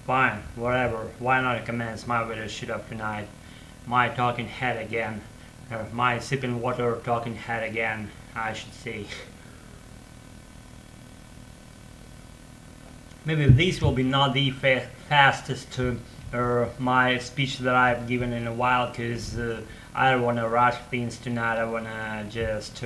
Fine, whatever. Why not commence my video shoot up tonight? My talking head again. My sipping water talking head again, I should say. Maybe this will be not the fastest my speech that I've given in a while, because I don't want to rush things tonight. I want to just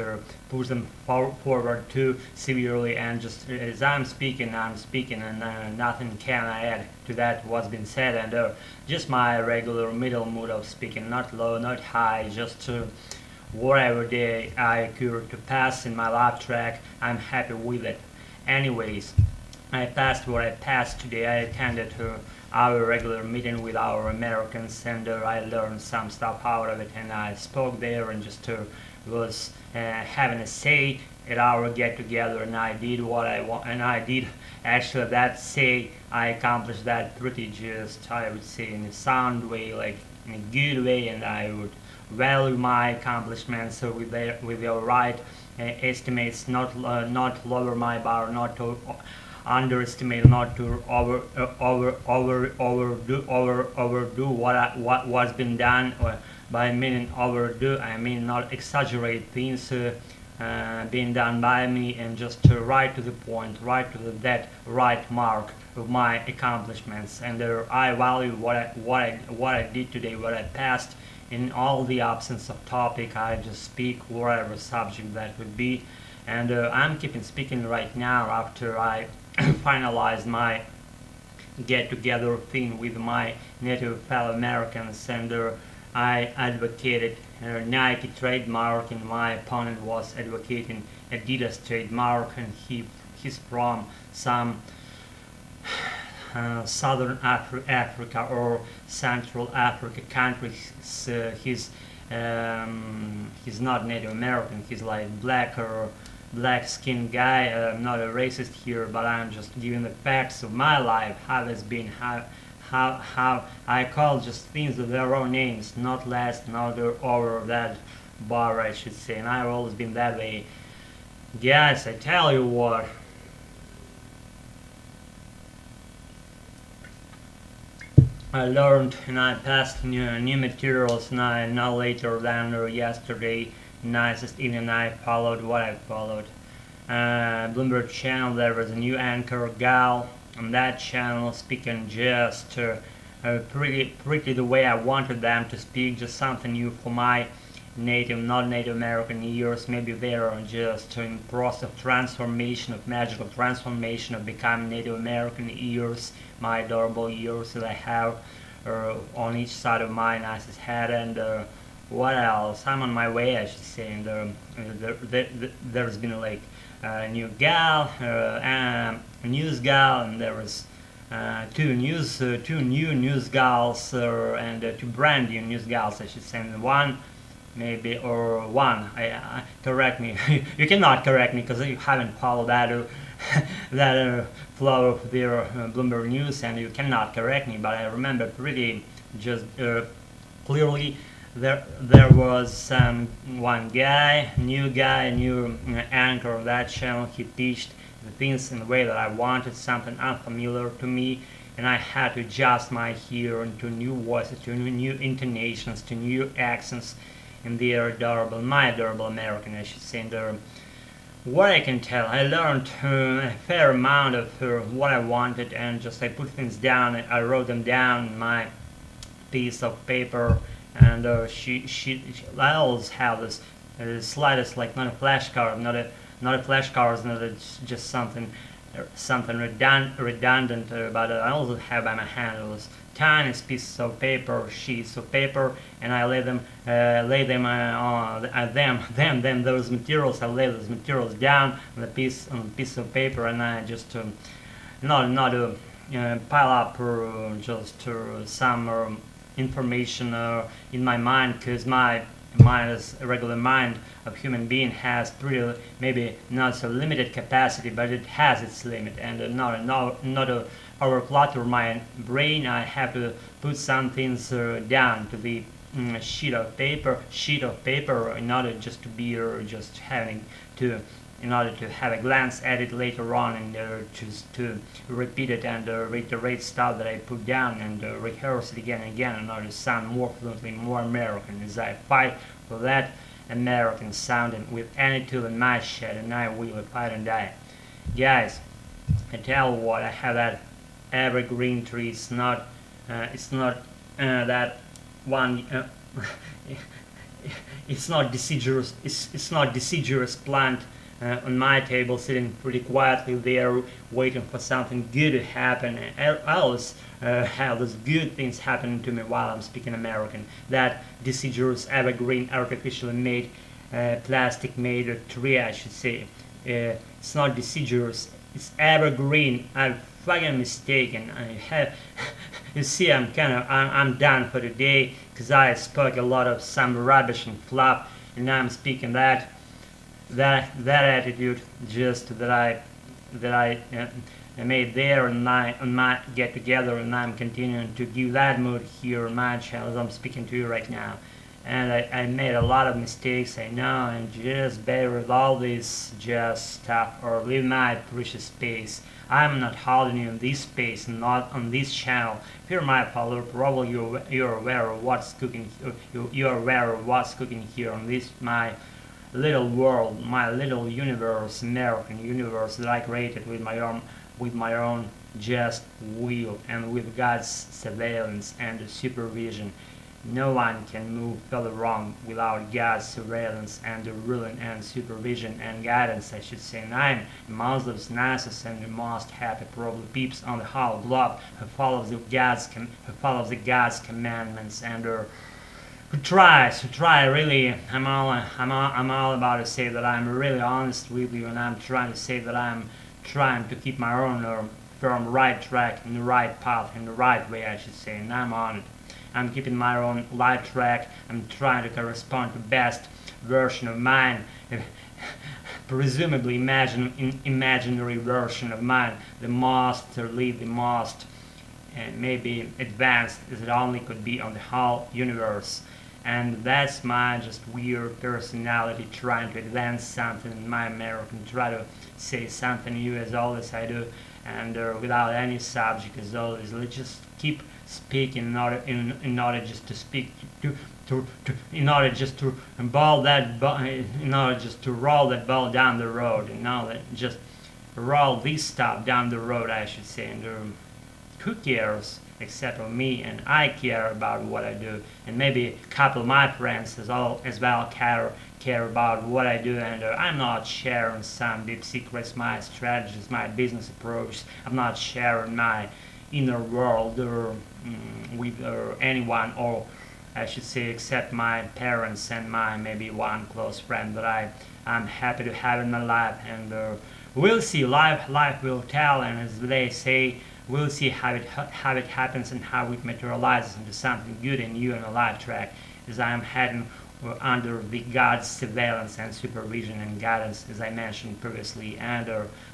push them forward too severely, and just as I'm speaking, and nothing can I add to that what's been said, and just my regular middle mood of speaking, not low, not high, just whatever day I occur to pass in my laugh track, I'm happy with it. Anyways, I passed what I passed today. I attended our regular meeting with our Americans, and I learned some stuff out of it, and I spoke there and just was having a say at our get together, and I did what I want, and I did actually that say. I accomplished that pretty just, I would say, in a sound way, like in a good way, and I would value my accomplishments with your right estimates, not lower my bar, not to underestimate, not to overdo what's been done. By meaning overdo, I mean not exaggerate things being done by me, and just right to the point, right to that right mark of my accomplishments. And I value what I did today, what I passed. In all the absence of topic, I just speak whatever subject that would be, and I'm keeping speaking right now after I finalized my get-together thing with my native fellow Americans, and I advocated Nike trademark, and my opponent was advocating Adidas trademark, and he's from some Southern Africa or Central Africa countries. He's not Native American. He's like black skinned guy. I'm not a racist here, but I'm just giving the facts of my life, how it's been, how I call just things with their own names, not less, not over that bar, I should say, and I've always been that way. Guys, I tell you what, I learned and I passed new materials, and I no later than yesterday, nicest evening, I followed what I followed. Bloomberg channel, there was a new anchor gal on that channel speaking just pretty the way I wanted them to speak, just something new for my not Native American ears. Maybe they're just in process of transformation, of magical transformation, of becoming Native American ears, my adorable ears that I have on each side of my nicest head. And what else? I'm on my way, I should say, and there's been like a new gal, a news gal, and there was two new news gals, and two brand new news gals, I should say, and one maybe, or one, I correct me. You cannot correct me because you haven't followed that that flow of their Bloomberg news, and you cannot correct me, but I remember pretty just clearly there was one guy, new anchor of that channel. He pitched the things in the way that I wanted, something unfamiliar to me, and I had to adjust my hearing to new voices, to new intonations, to new accents in their my adorable American, I should say. And what I can tell, I learned a fair amount of what I wanted, and just I put things down, I wrote them down in my piece of paper, and I always have this slightest, like not a flashcard, not a flashcard, not just something redundant, but I also have by my hand those tiny pieces of paper, sheets of paper, and I lay them those materials. I lay those materials down on a piece of paper, and I just not pile up just some information in my mind, because my mind, as a regular mind of human being, has pretty, maybe not so limited capacity, but it has its limit, and not to overclutter my brain. I have to put some things down to the sheet of paper in order just to be just having to in order to have a glance at it later on and just to repeat it and reiterate stuff that I put down and rehearse it again and again in order to sound more fluently, more American, as I fight for that American sound and with any tool in my shed, and I will fight and die. Guys, I tell you what, I have that evergreen tree. It's not that one. It's not deciduous. It's not deciduous plant on my table, sitting pretty quietly there, waiting for something good to happen. I always have those good things happening to me while I'm speaking American. That deciduous, evergreen, artificially made, plastic-made tree, I should say. It's not deciduous. It's evergreen. I'm fucking mistaken. I have. You see, I'm done for today because I spoke a lot of some rubbish and fluff, and I'm speaking that attitude just that I made there on my get together, and I'm continuing to give that mood here on my channel as I'm speaking to you right now. And I made a lot of mistakes, I know, and just bear with all this just stuff or leave my precious space. I'm not holding you in this space, not on this channel. If you're my follower, probably you're aware of what's cooking. You're aware of what's cooking here on this my little world, my little universe, American universe that I created with my own just will and with God's surveillance and supervision. No one can move further wrong without God's surveillance and the ruling and supervision and guidance, I should say. And I'm amongst those nicest and the most happy probably peeps on the whole globe who follows the God's commandments and who try really. I'm all about to say that I'm really honest with you, and I'm trying to say that I'm trying to keep my own firm right track in the right path in the right way, I should say, and I'm on it. I'm keeping my own light track. I'm trying to correspond to best version of mine, presumably imaginary version of mine, the most and maybe advanced as it only could be on the whole universe. And that's my just weird personality trying to advance something in my American, try to say something new as always I do, and without any subject as always. Let's just keep speaking in order just to speak in order just to roll that ball down the road, just roll this stuff down the road, I should say. And who cares except for me, and I care about what I do, and maybe a couple of my friends as well care about what I do, and I'm not sharing some deep secrets, my strategies, my business approach. I'm not sharing my inner world with anyone, or I should say except my parents and my maybe one close friend that I'm happy to have in my life. And we'll see, life will tell, and as they say, we'll see how it happens and how it materializes into something good in you and a life track, as I am heading under the God's surveillance and supervision and guidance, as I mentioned previously. And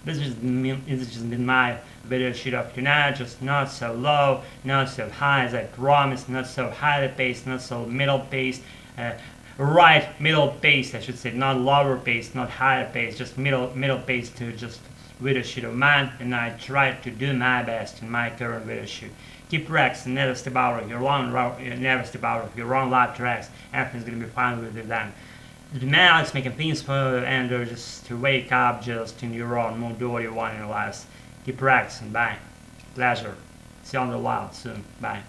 this has just been my video sheet of tonight, just not so low, not so high as I promised, not so highly paced, not so middle paced, right middle paced, I should say, not lower paced, not higher paced, just middle paced to just video shoot of mine, and I tried to do my best in my current video shoot. Keep tracks and never step out of your own life tracks. Everything's gonna be fine with it then. The man is making things for and just to wake up just in your own mood, do what you want in your life. Keep practicing. Bye. Pleasure. See you on the wild soon. Bye.